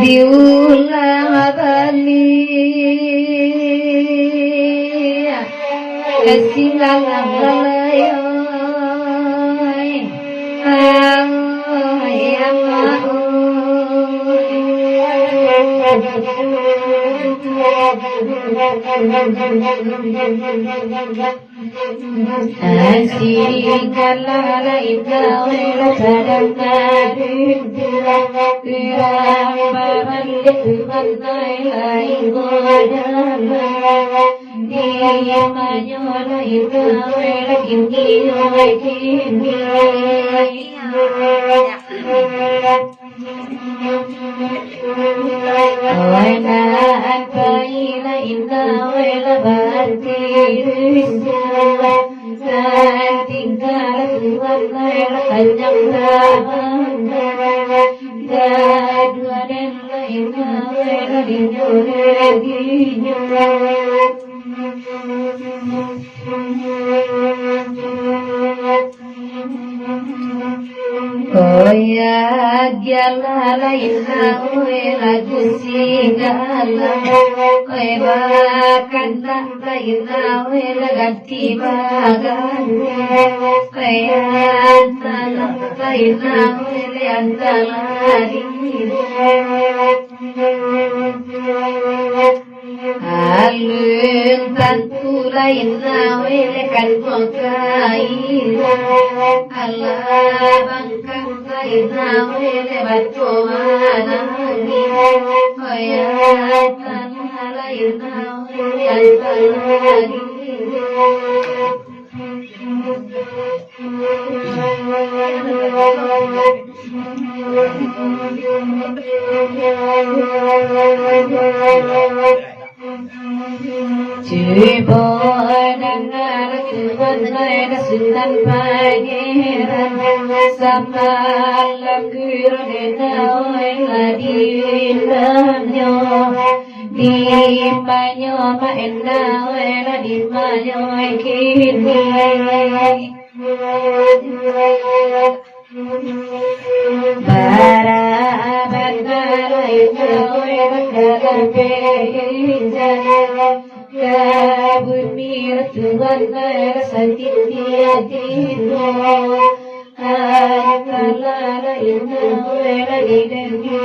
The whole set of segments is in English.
diulang bali silang lalayoy Asikala ikaw kadang kadang tirang babalik bantai lain godang dia manyola ikaw lakin kini Oinaan paina inna wela bantirisya Santingkala tuan wela kanyang rahan Gadua den lainna wela dinyore Oya gyalala inna wela gusigala Oya kanda inna wela ganti bagan Oya antala inna wela antalari Alun tantula inna wela kalmokai Allah bangka inna wela batuana Oya tanala inna wela antalari Cibodangan Cibodangan Sunan Pangeran Samalam Gurudena Wela Dinamyo Dimanyo Maenda Wela Dimanyo Kini Para bandara Ina Wela Kalapejana Kabumir Tuhan Rasatitiadino Akalala Ina Wela Dinamyo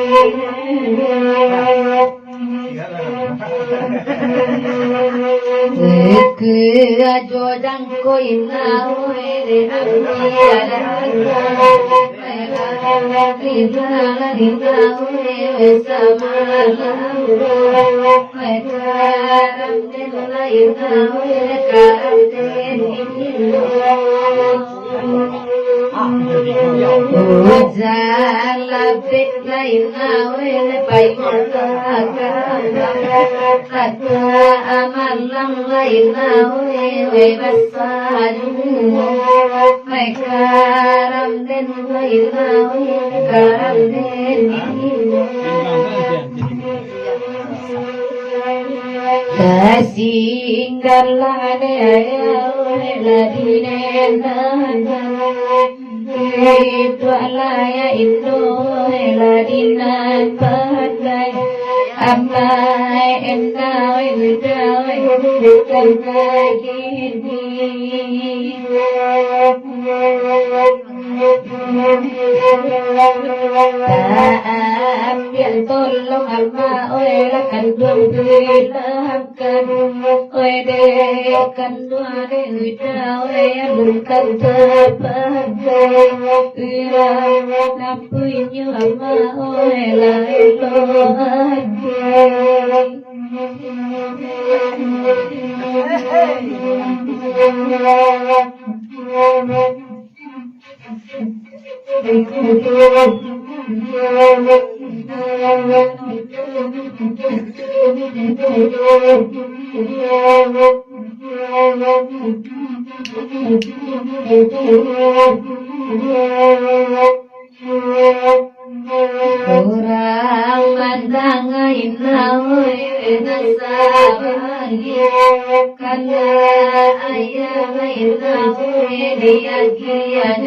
Ke ajodang ko ina wele amiyala Ribala rina wele samala Karam denla ina wele karam denilo Ujala fitla ina wele paimotaka Kata amalam laina wele basadu Karam den laina wele karam denilo Kasinggalane ayawela dinendana Itu alaya itu eladinan pandai Amai endawai udawai bukan kagini Ambil tolong alma oela kandung bilangkan Oedekan duane udawai alungkan terpakai Irang napuinyo alma oela Orang mandang inawe nasabari Kana ayah inawe diagian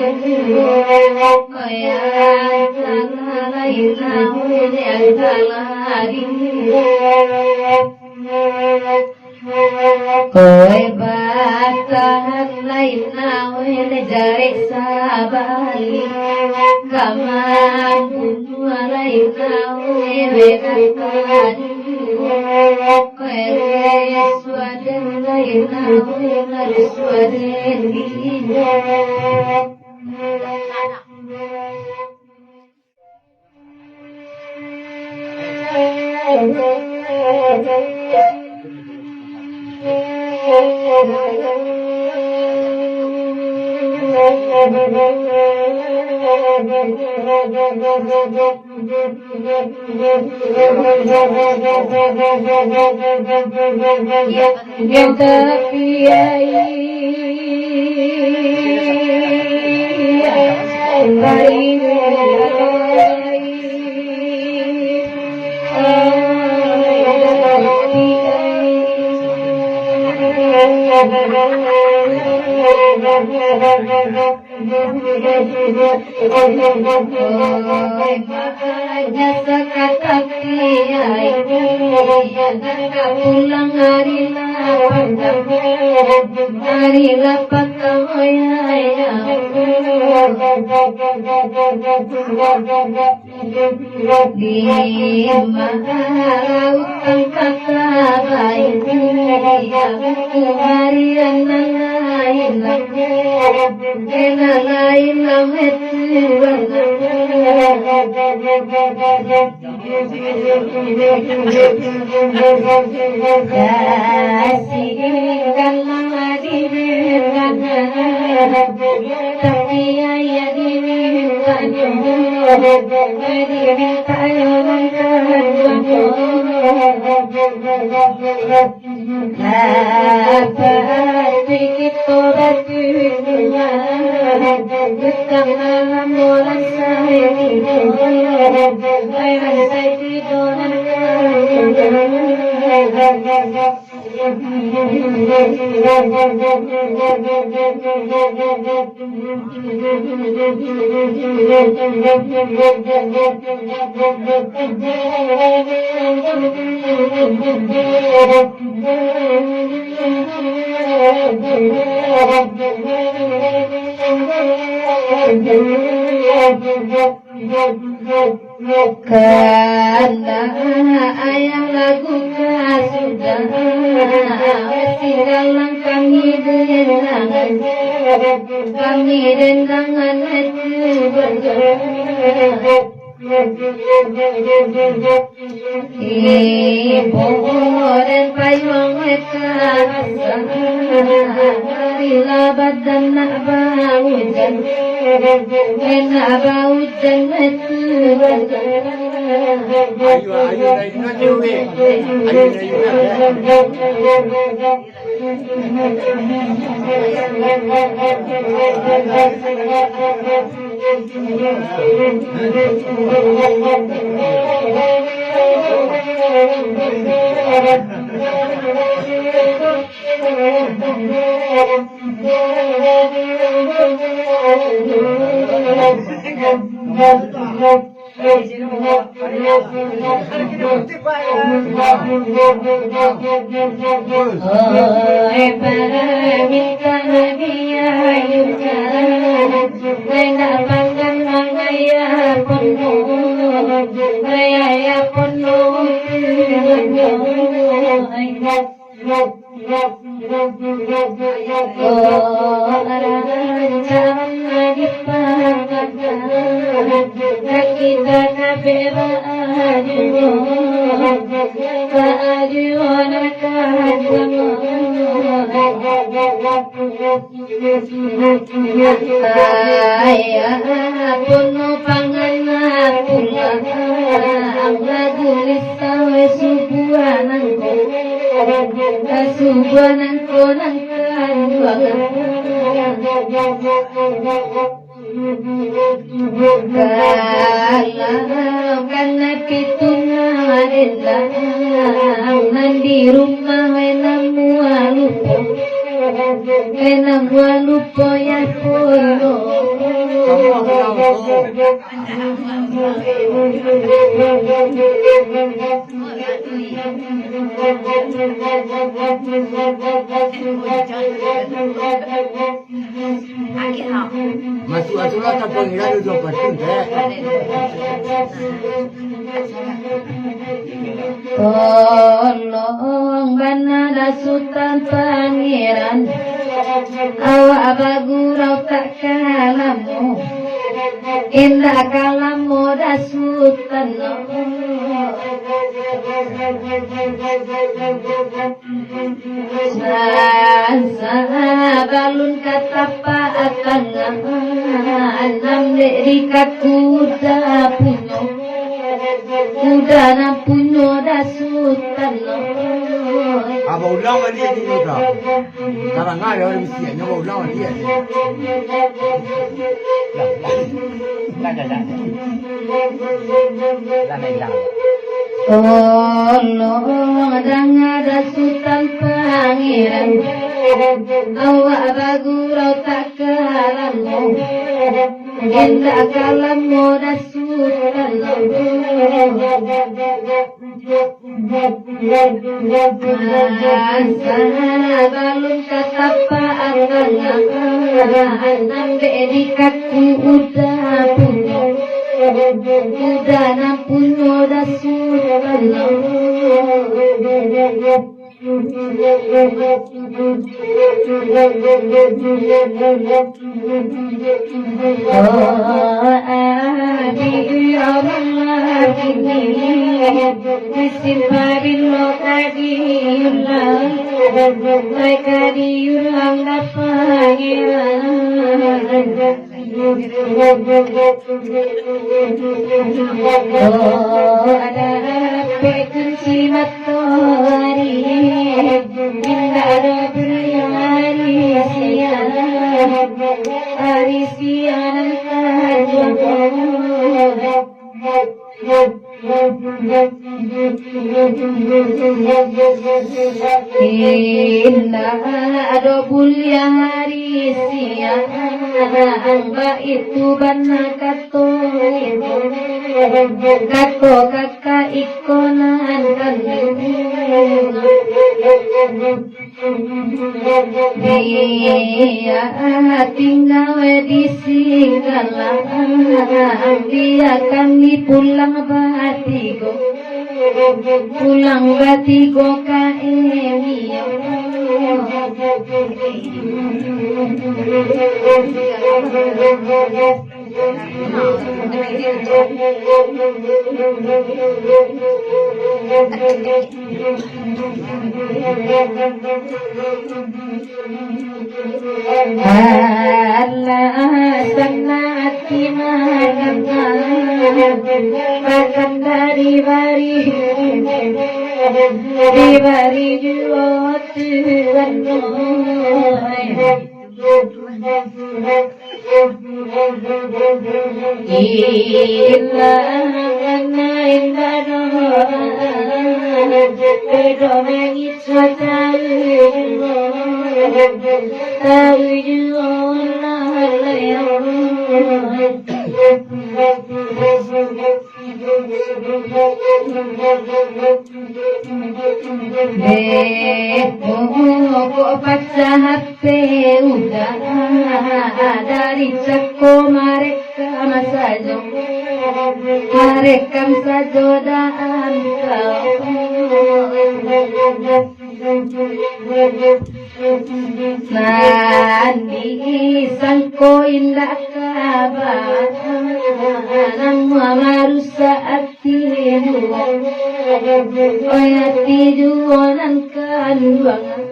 Kaya tanah inawe diantalari Kowe batahan lain nawe jare sabali Kaman bunuh lain nawe bedakani Kowe yaswaden lain nawe nariswaden dina Thank you. pulang hari lapak di mahal utang kata baik harian lain tapi ayah diminta karena ayah lagu sudah sigalang kami dendangan ibu dan payung marilah badan nak bau jannat di rumah lupo ya kuno Masuk-masuklah tak pengiran itu betul deh. Tolong banada sultan pangeran awak bagurau tak kalamu indah kalamu dah sultan balun kata pa akan enam dikat kuda punyo kuda na punyo dasutan Apa ulang dia di kita? Sekarang ada orang mesti yang mau ulang dia. Tolong ada sultan pangeran awak bagurau tak kalamu Genda kalamu dah sultan Sana balun katapa anang bedikat udah punya udah na punya dah sultan ada pekunci matahari Indah ada berliari hari siang Indah ada bulia hari siang Amba itu bana kato kakak ikonan dia tinggal di Singgala dia kami pulang batigo ka Emio sanati makan dari bari juot kok baca HP udah dari ceko merekam saja dan Nandi sangko indah kabar nang marusa atimu oyati jualan kanduang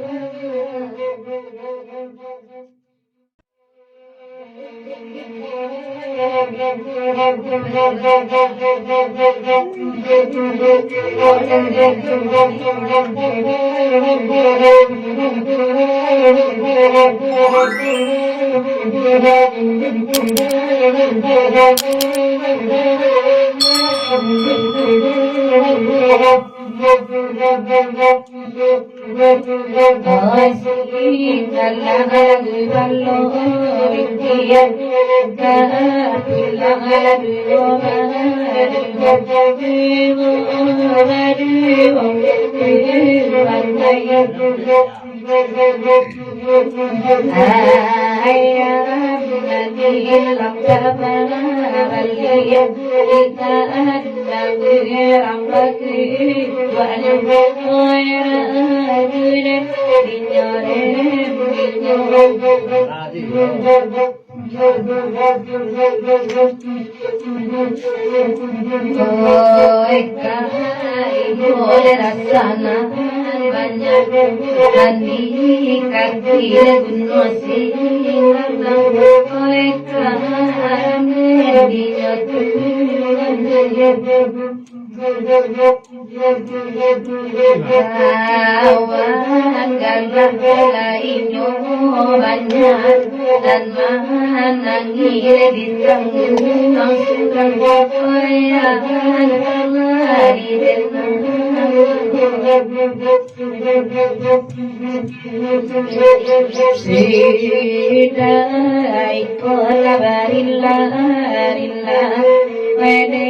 Banyak Kawan gala inyo banyak dan manangil bintang ang surang kapayan kalari Sidai kola barilla Wede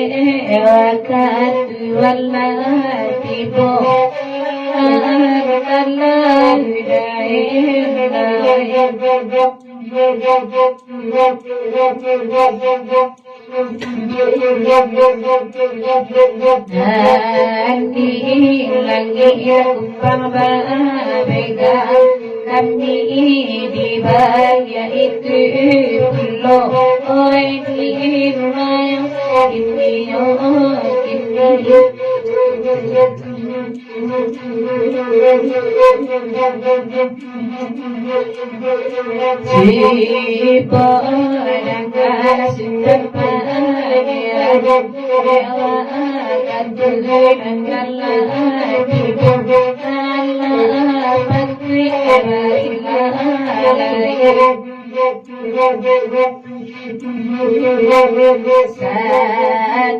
wakatu wala tibo Hati langit kupang babega Kami di bahagia itu Pulau oi di rumah Kini Siapa yang sudah pangeran Dewa akan dengan lagi Allah pasti Sakan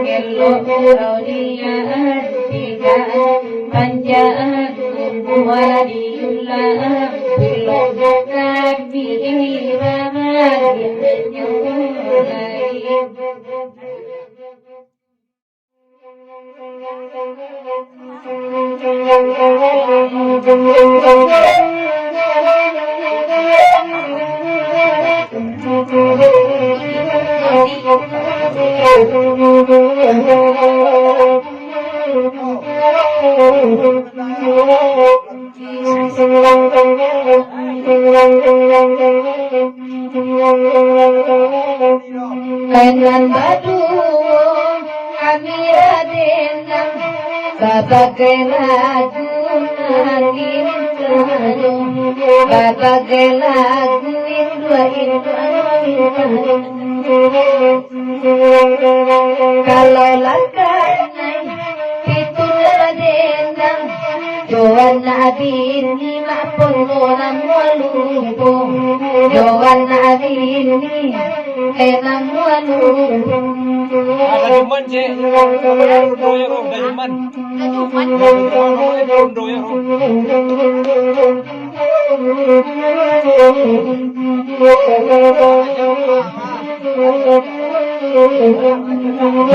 gelo rodia tiga panjang wadiullah bilo kabi Kanan batu kami radenang babagai lagu babagai lagu kalau langkah itu radenang Joan Nabi ini maupun orang walupo Joan Nabi ini enam walupo Dajuman je, dajuman.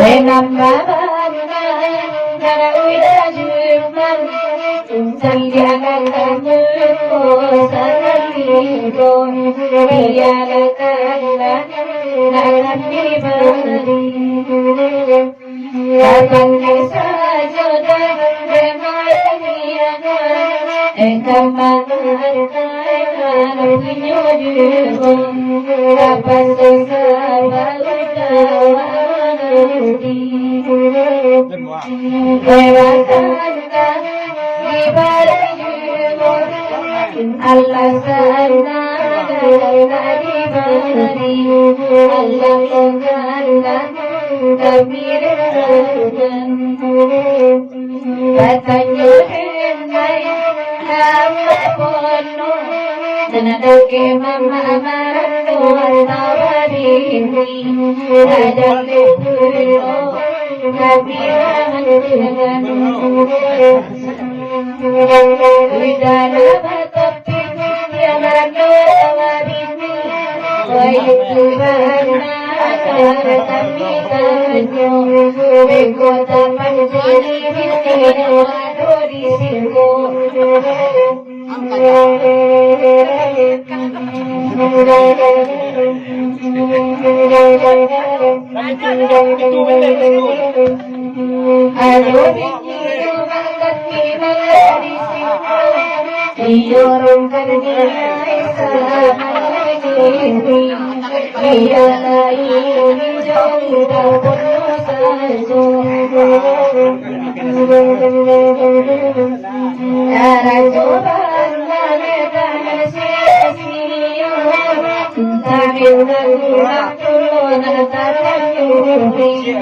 Enam baban cara udah juman Sandiakan kamu Sandiago Biarkanlah Dalam diberi Kapan saja Kapan punya juga Kapan sesabar Lewatkan Allah sana diberi Allah sana kabirkan katanya hentai hamba pono nanadake mama maratu tawadini ajale pulo kabiran Widana batapi yang tawadini Wayukurana kami kanyo Bekota panjini Bintino adori sirko Ayo bikiru bakat kibali sirko Iyorong kanilai sahamani Iyalai jong tapono sajo Arajoban nanetan sia-sia Tamil nalunak tulon natatan yuri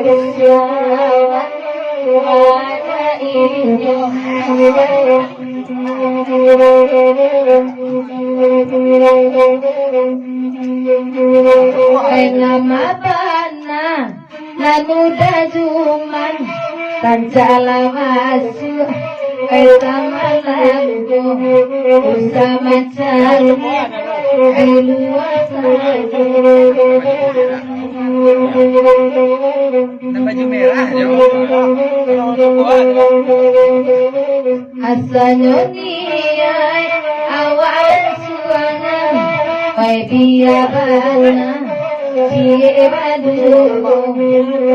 Berusawan nama bana nanuda juman kancala masuk sama lagu sama calon luasa baju merah ya. asanyo niai awal suana pai dia bana cie badu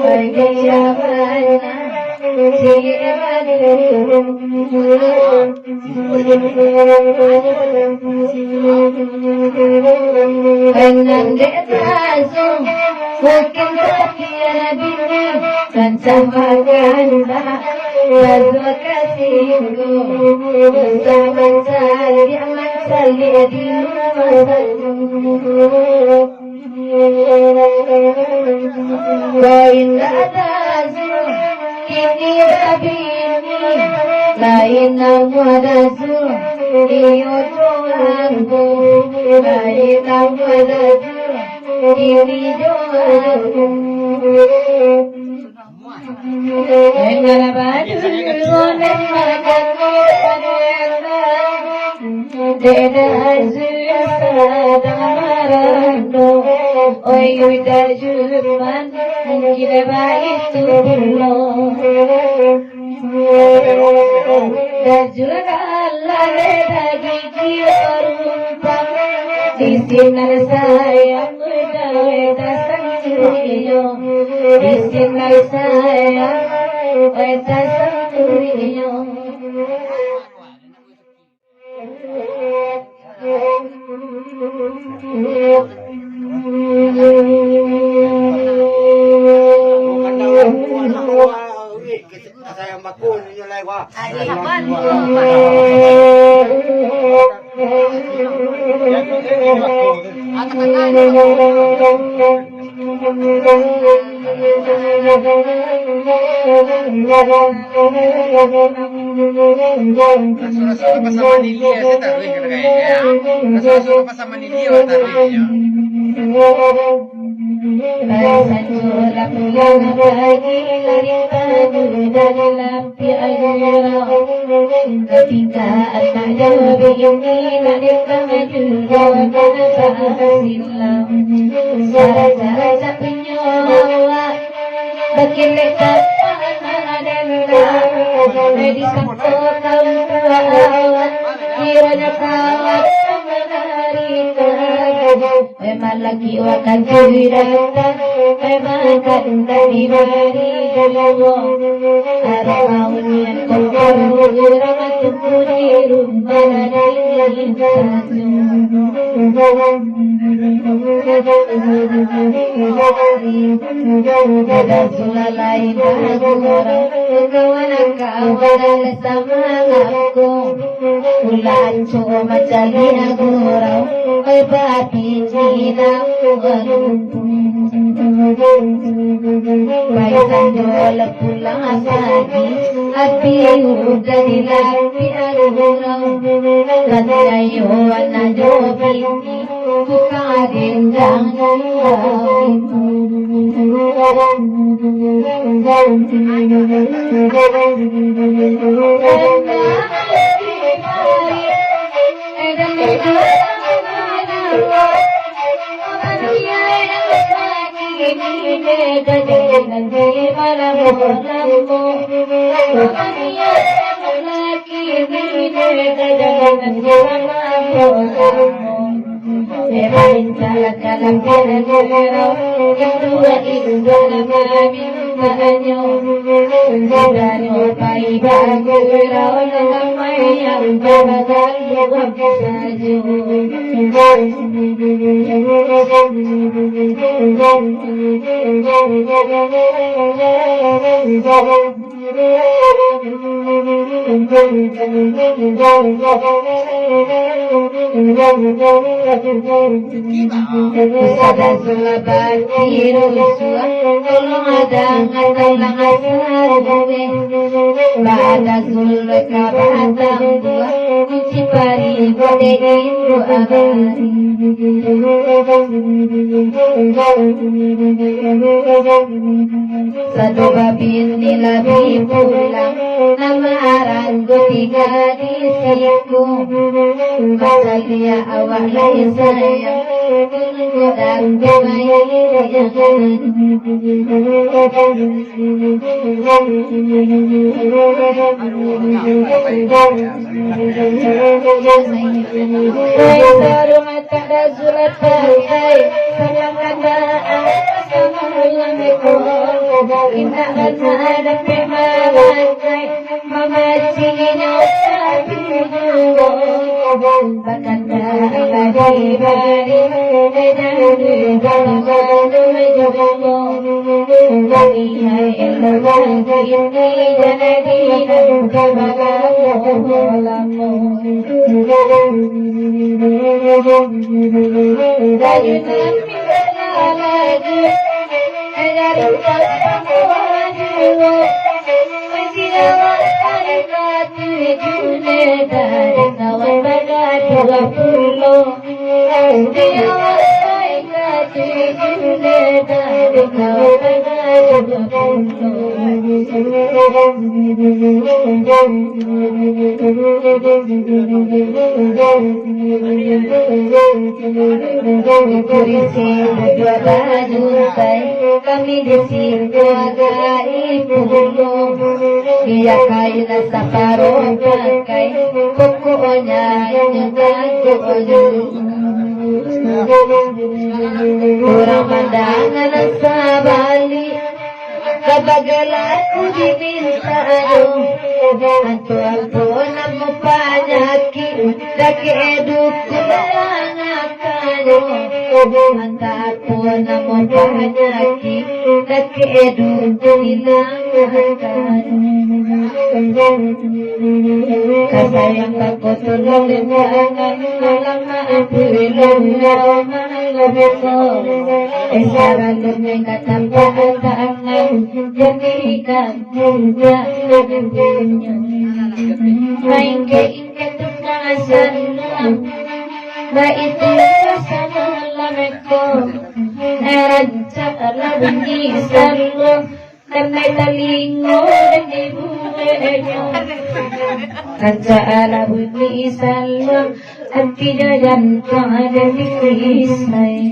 pai dia bana cie badu Enande tazo makin setia bini dan sama ganda tazo kasihku bersama cari aman sali di Bain tazo kini rabini lain namadazu iyo jolango lain namadazu ini jolango enggak baju lonen makanmu deda azul sadamarando oi udah juman mungkin baik tuh Dajurallah dagi jiwarumpam Disinar sayang weda sanguriyo Disinar sayang weda sanguriyo saya makul ninyo lai wa. Ketika anak jawab ini nak kemaju silam cara-cara sapinya bagi lekat ada di sektor kawan kiranya kawan memang lagi wakan kewirautan memang kadang dari mari jalawo ada maunya kau ramah tubuh di rumah dari ada sulalai orang kawan sama aku bulan cuma cari aku orang berbati cina Baikan jola pulang pagi api udah dilapi agurau Katayo anak jobi buka dendang Sada sulabati rusua tolong ada ngatalang asaruwe Bada sulaka batang dua kunci pari bode indo agari Sadu babin nilabi pulang nama aranggo tiga di siku masa dia awak lai sayang dan kami di situ agak ibu dia kain saparo pakai pokoknya juga kurang pandangan sabali kabagalaku diminta Antu-antu namu panyaki Daki eduku langakano Antaku namu panyaki Daki eduku langakano Kasayang aku tulong Jangan lama Pilong Malabeso Esaran lumeng Katampan tangan Jadikan Muda Main keinget Tungasan Baik sama lameko Raja labunyi sarlo Karena talingo dan ibunya Raja labunyi sarlo Hati jajan pada diri saya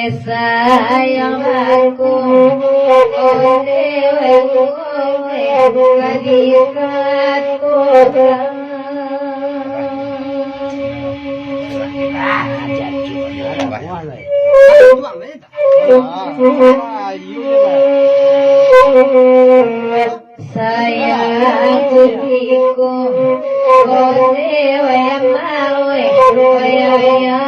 sayang aku oleh Sayang diriku kone waya mawe waya kone waya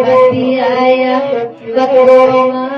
mati ayah bakuman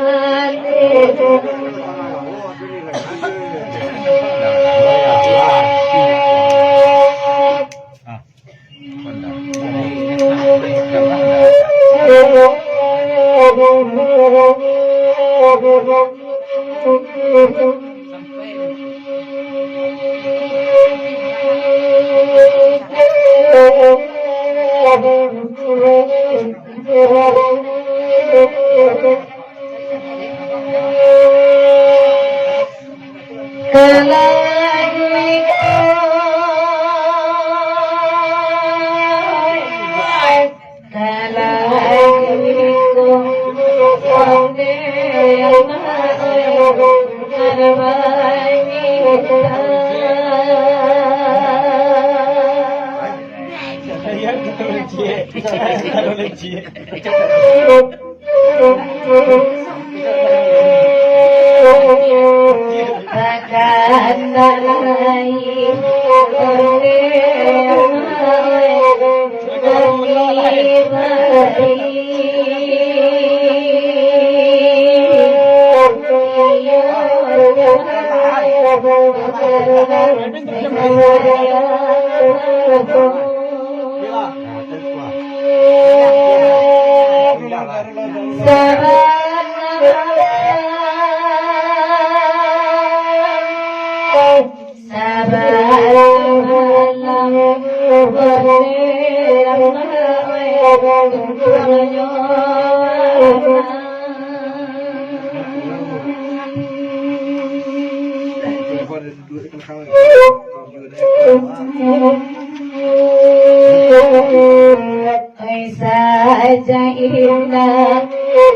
saja indah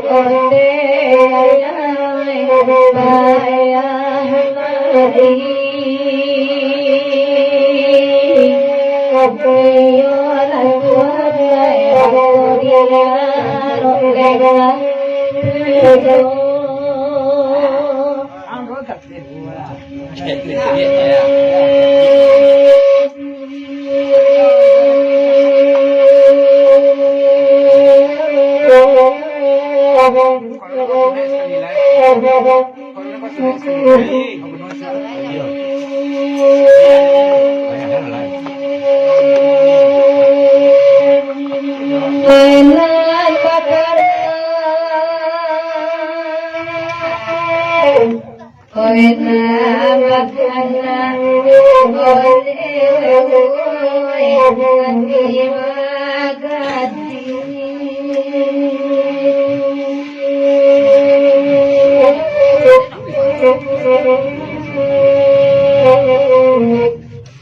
onde bayah mari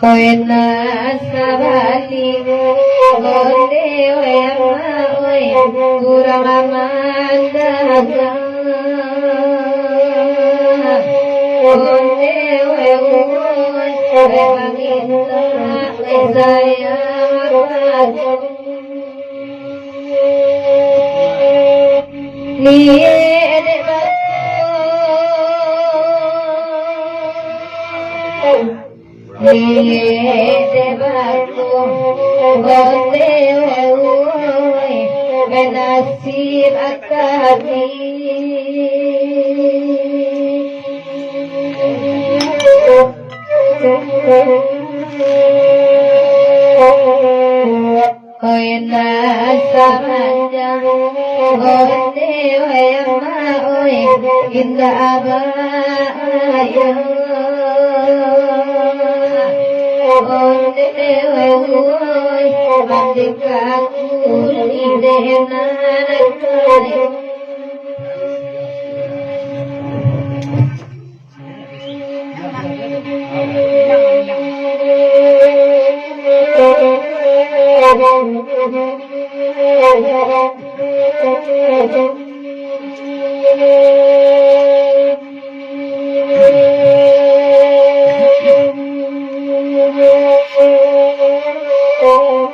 Koina sabali onde wema kurang amandaga onde wema minta saya ni nasib akadi koina samanjang onde wema oi indah abaya onde woi bandingkanku lidena Oh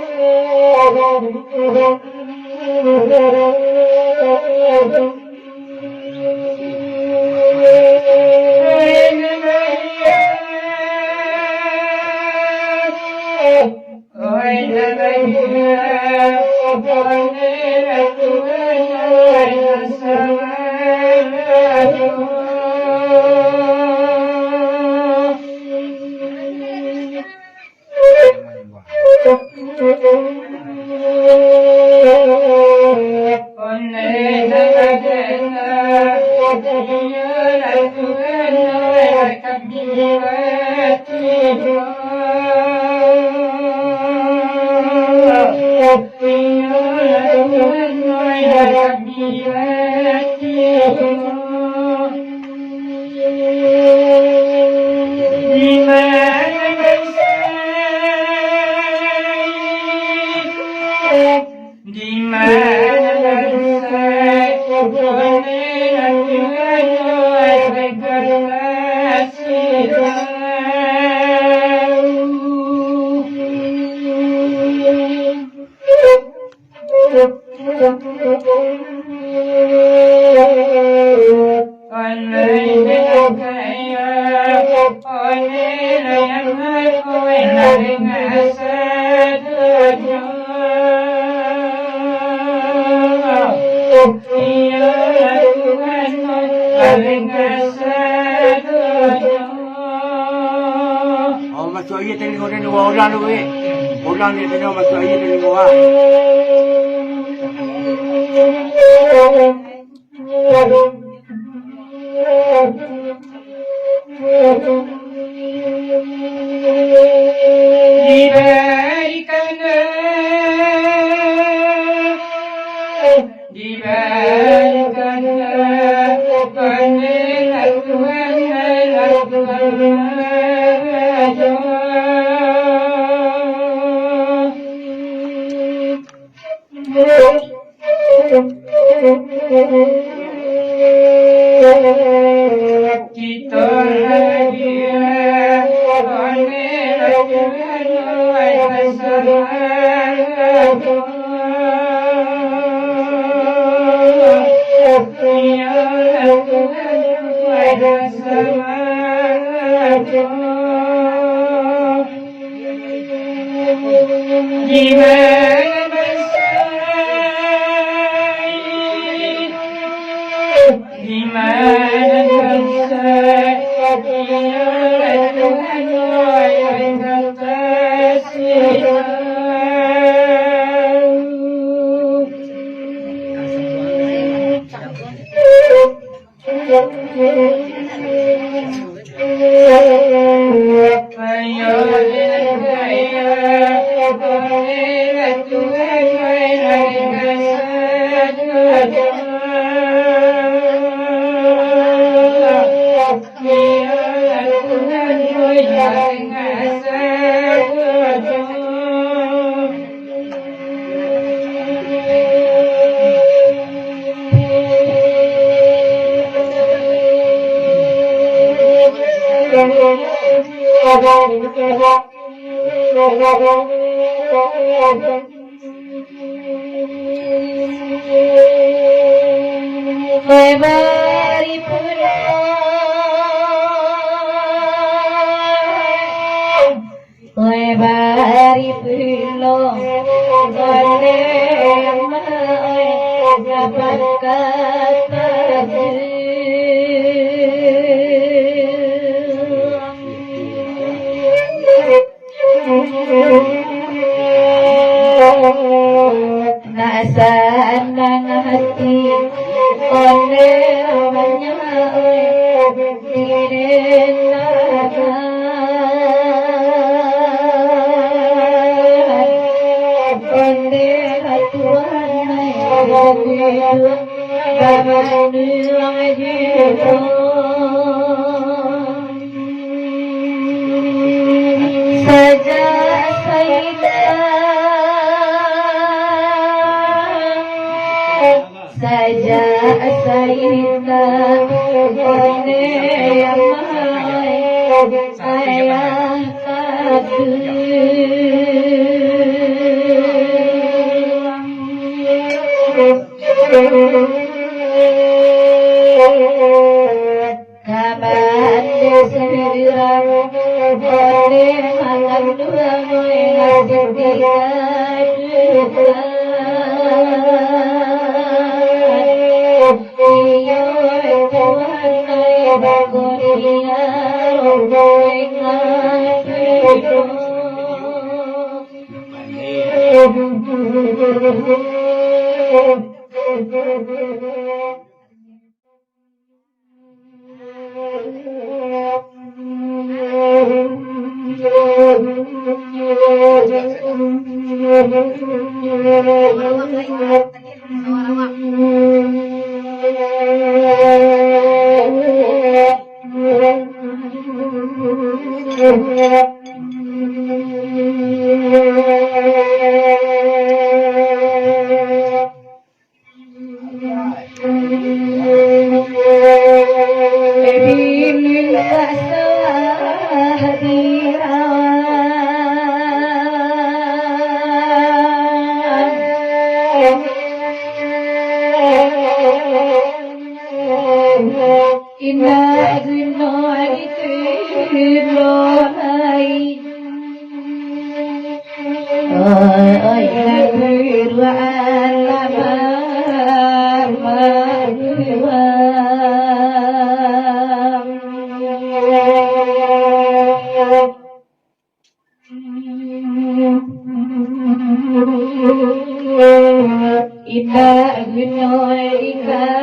masuk aja tadi kau dua orang tu orang ni tadi masuk aja tadi kau Inna zinoi tiloi oi la Ina gunoi ikanalai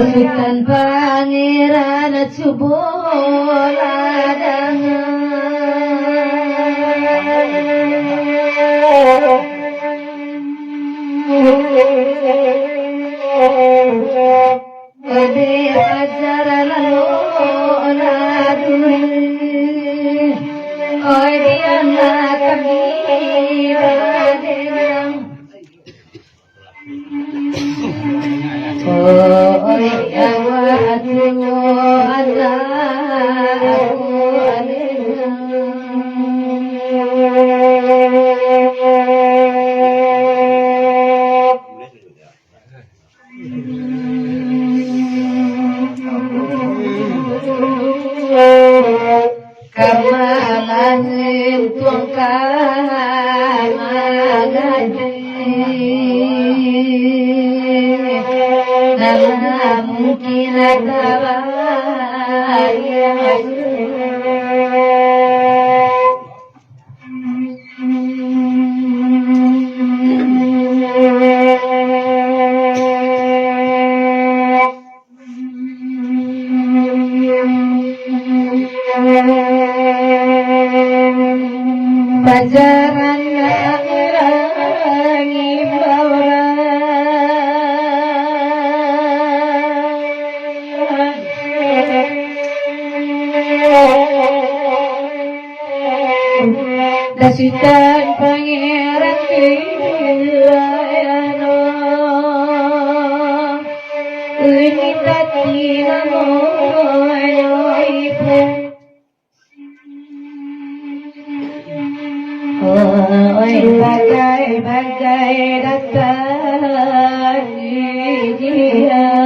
Sultan Pangeran Ode ajar lalu oi diana oi awatu kamalan tungkang dalam mungkin Pajaran rangi Dasitan pangeran tilayano ini tadi namoyo ibu oi bagai datang jijian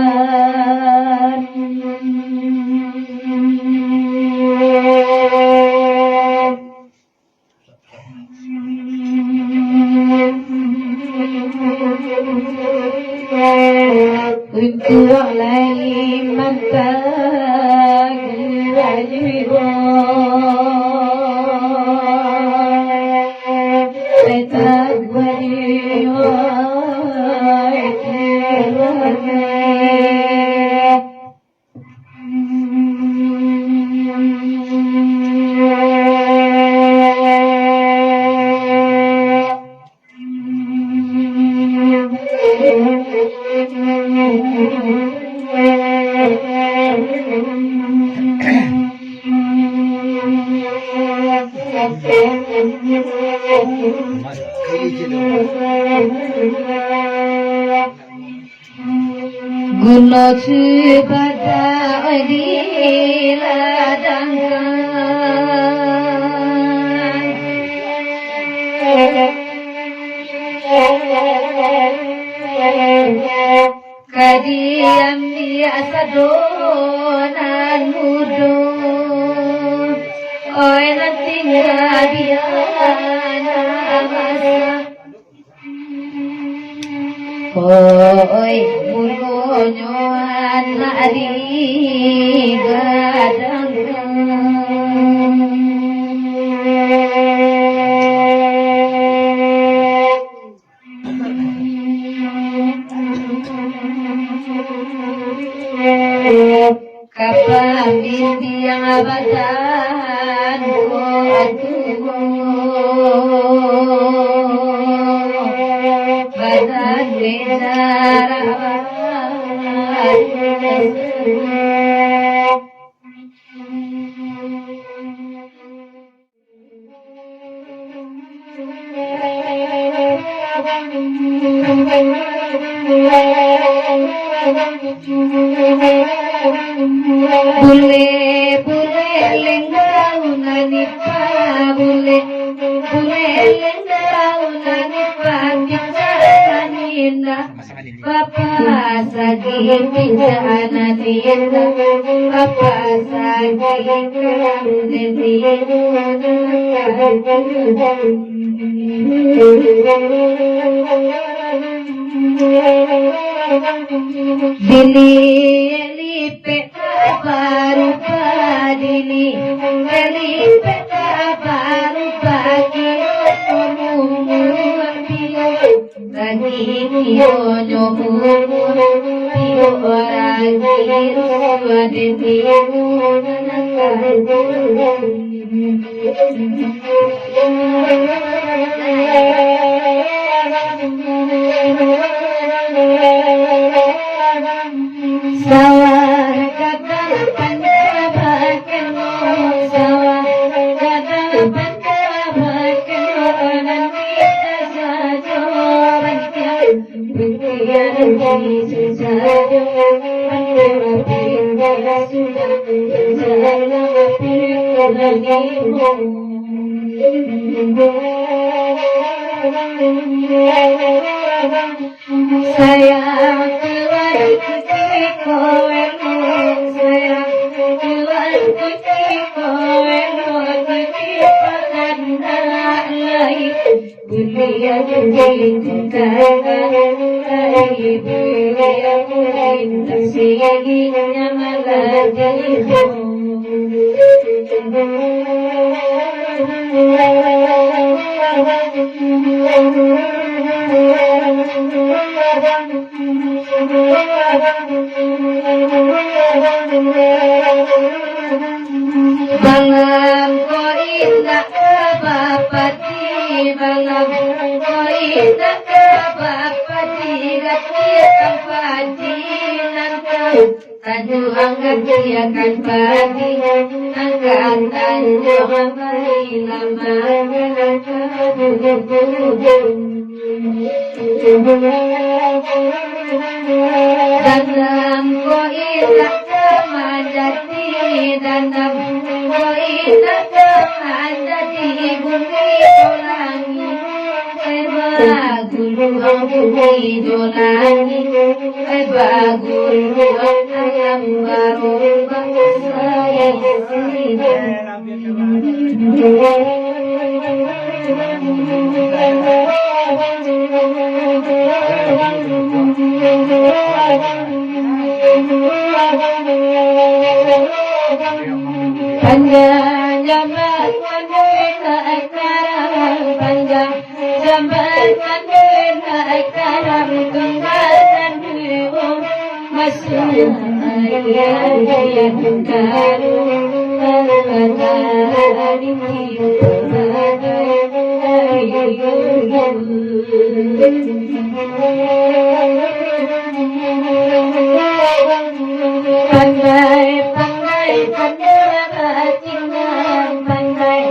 untuk lagi mantap jiwa Guno cibada di ladang kadiam biasa donan mudo oi nanti ngadiana masa oi mulonyo anak di gadang kapal yang abatan Bule bule lenggaunan ipa bule bule lenggaunan ipa pincaanina Papa sagi pincaanina Papa sagi Dili elipe baru padili elipe baru pagi omumu pio lagi pio nyomu pio lagi suadeti Sawah gadang pendapakan sawah gadang pendapakan nanti saja banyak buktian di saja pendapat sudah saya keluar Balam ko indah bapati balam ko indah bapati gati kampati nangkau taju angkat dia kan pati angkat taju angkat lama dalam ko indah manjati dalam ko indah manjati bumi dolangi bagul bumi dolangi bagul ayam baru saya panjang zaman naik karam panjang zaman naik karam kembali dulu masuk ayat karu dari pandai pandai pandai batingan pandai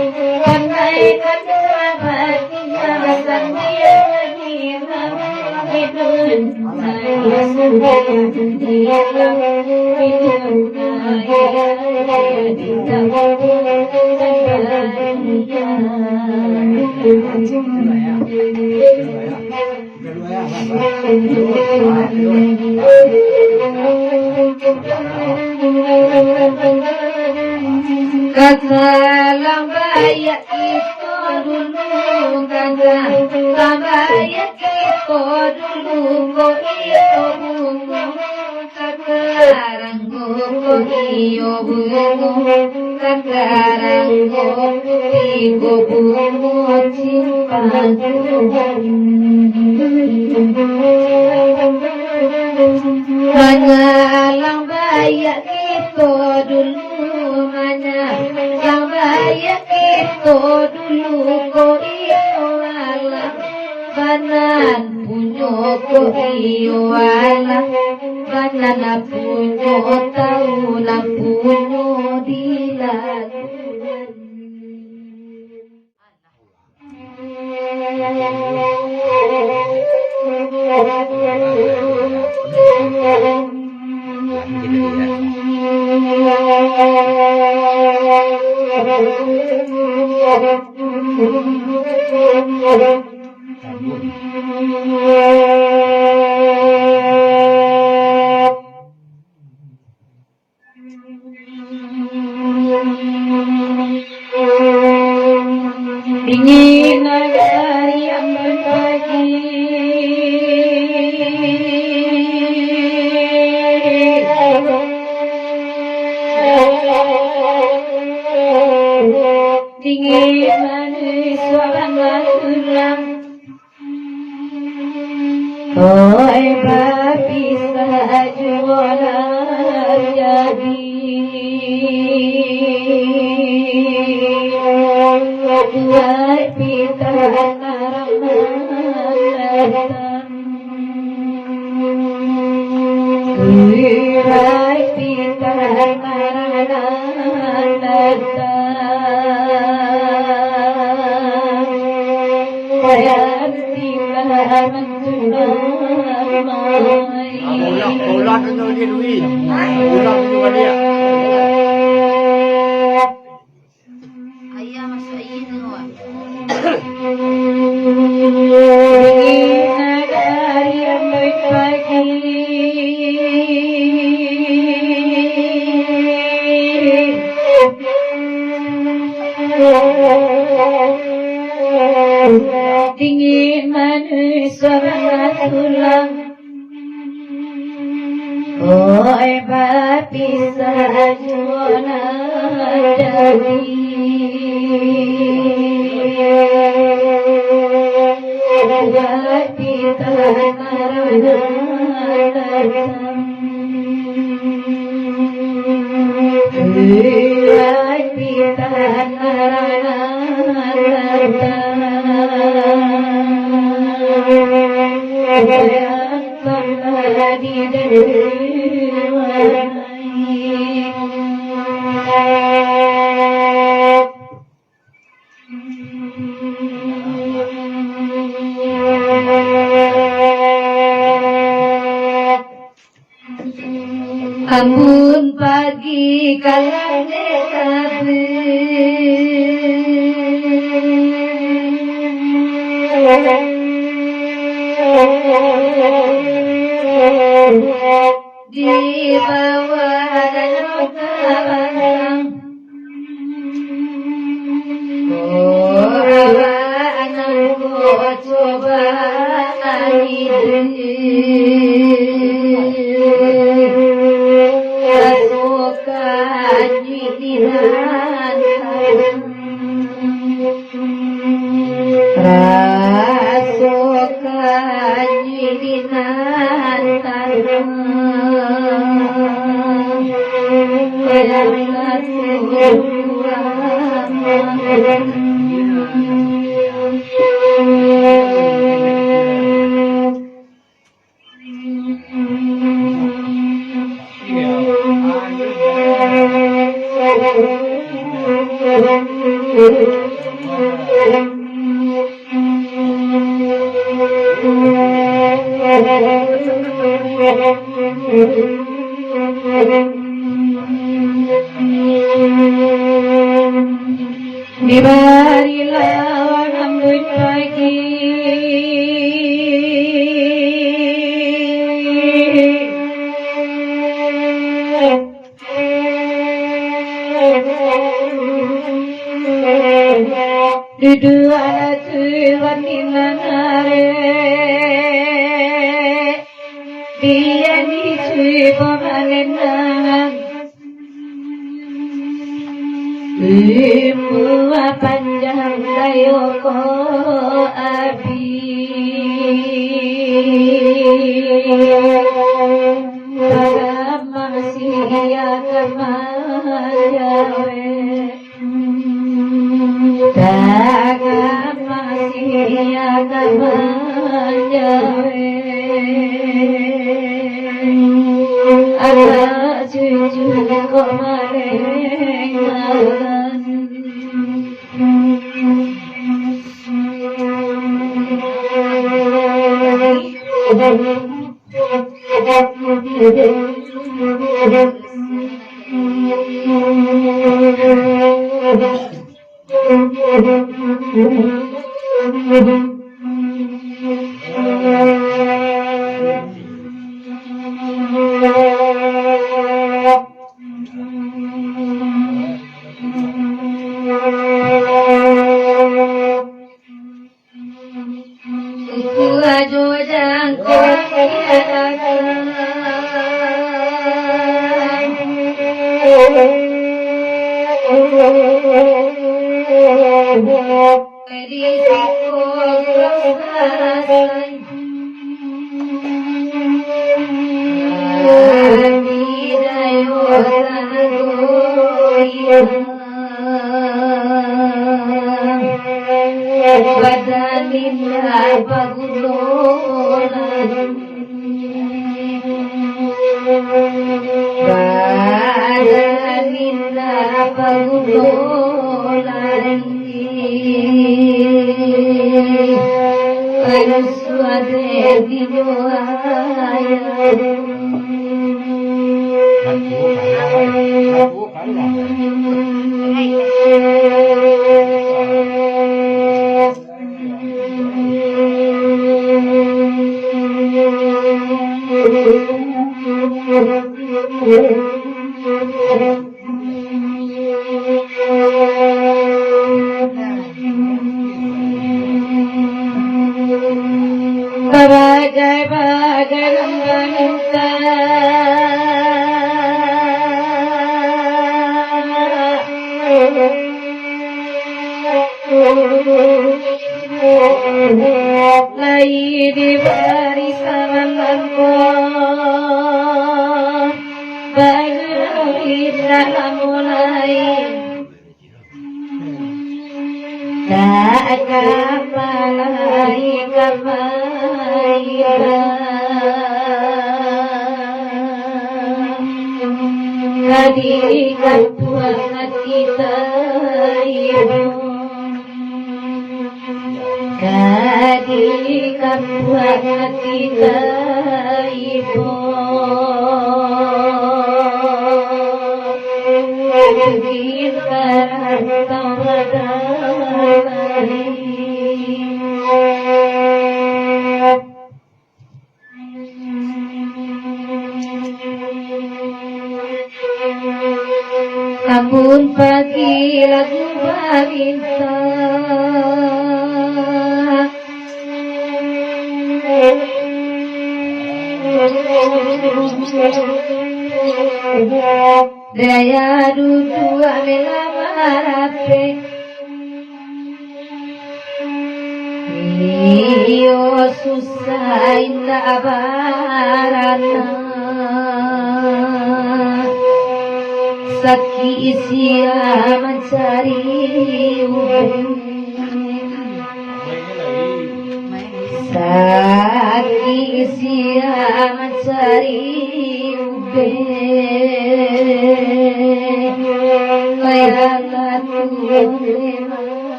pandai pandai batingan sandia hidun saya sedang diam hidun saya di dalam kata lambaya itu dulu kata lambaya itu dulu kok iyo bunga sekarang kok iyo bunga sekarang kok iyo bunga cinta mana lambaya itu dulu mana lambaya itu dulu kok iyo alam banan punyo kok iyo alam banan punyo tahu lah punyo dilakukan Dingin hari yang berbagi dingin manis suara tulang oi berpisah juara jadi buat pita naramatan buat pita naramatan bayar pita mentunamai ulang itu dia Dwi. Ulang itu dia. Dingin manis suara tulang oi berpisah juana jadi buat pita naramatan buat pita naramatan yang pernah Ambun pagi kalang di bawah danau anakku coba rasukan jidinan rasukan jidinan Dibarilah rambut pagi duduk aturan di manare dia dicuba manenan Mua panjang dayoko abi para manusia kemajawe dagang manusia kemajawe ada cucu kemarin Ampun pagi lagu balita daya duduk amela marape iyo susah indah barana Saki isia mencari Saki isia mencari Kayalah Tuhan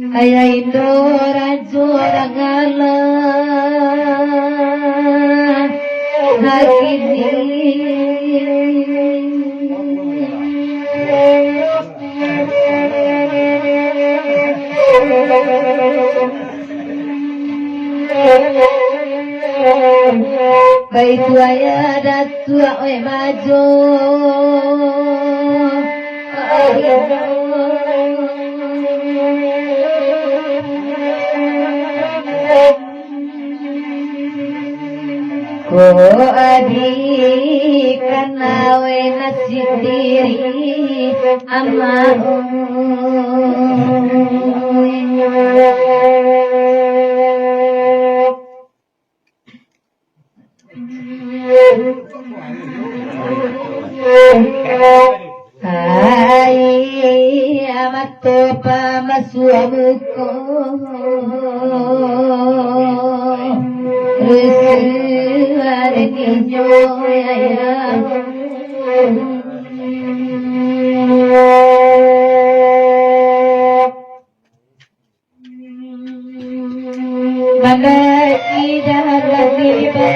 Kaya Indo Rajo Ragala Kaitu ayah datua oe majo Ko adik kanawe nasi diri amahu Hai amat topa masuamuko Resu niño maka tidak tiba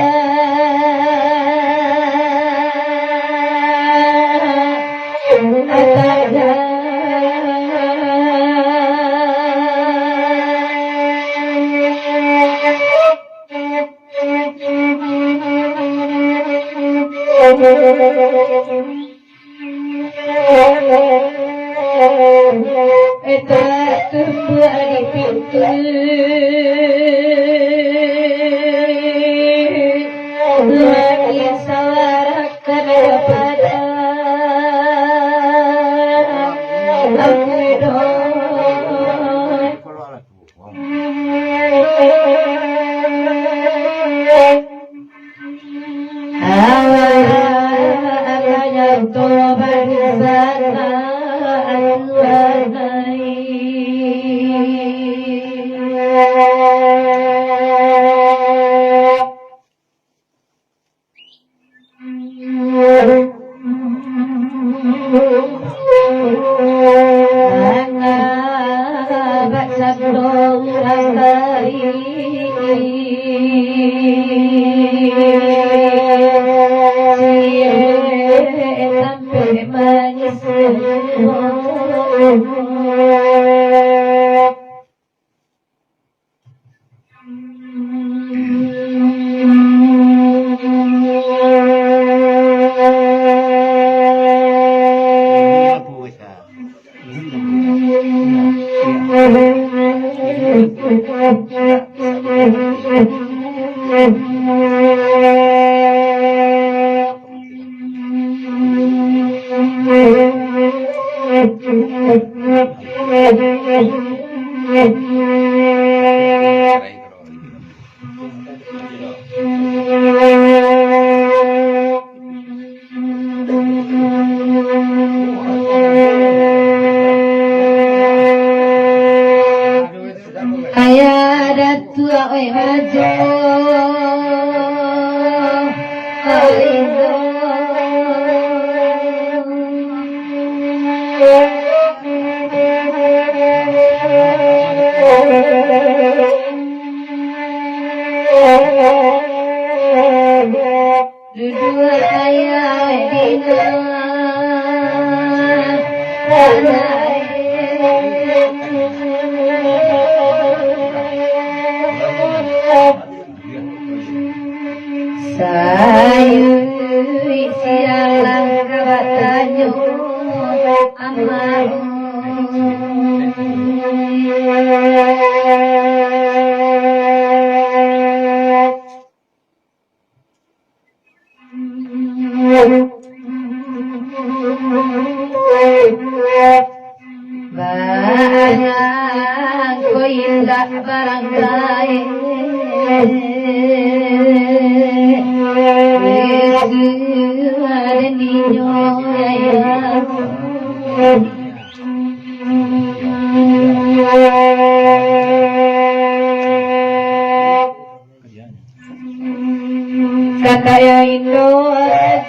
Kakaya Indo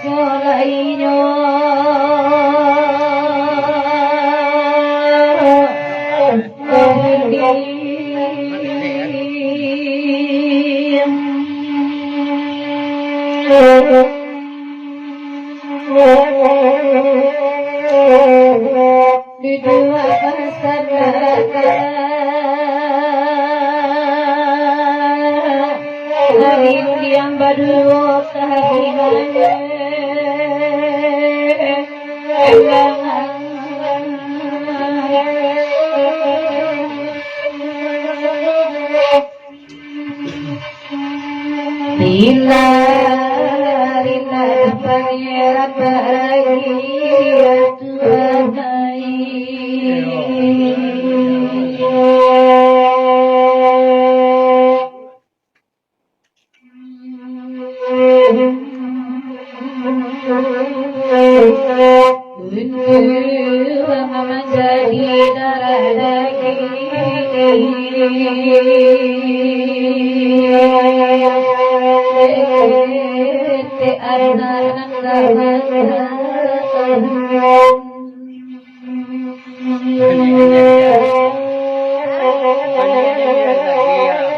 Solainyo di dua pasar yang berdua kehabisannya Rina pangeran bahagia Tuhan menjadi darah daging te anak Banyak yang lihat lagi ya.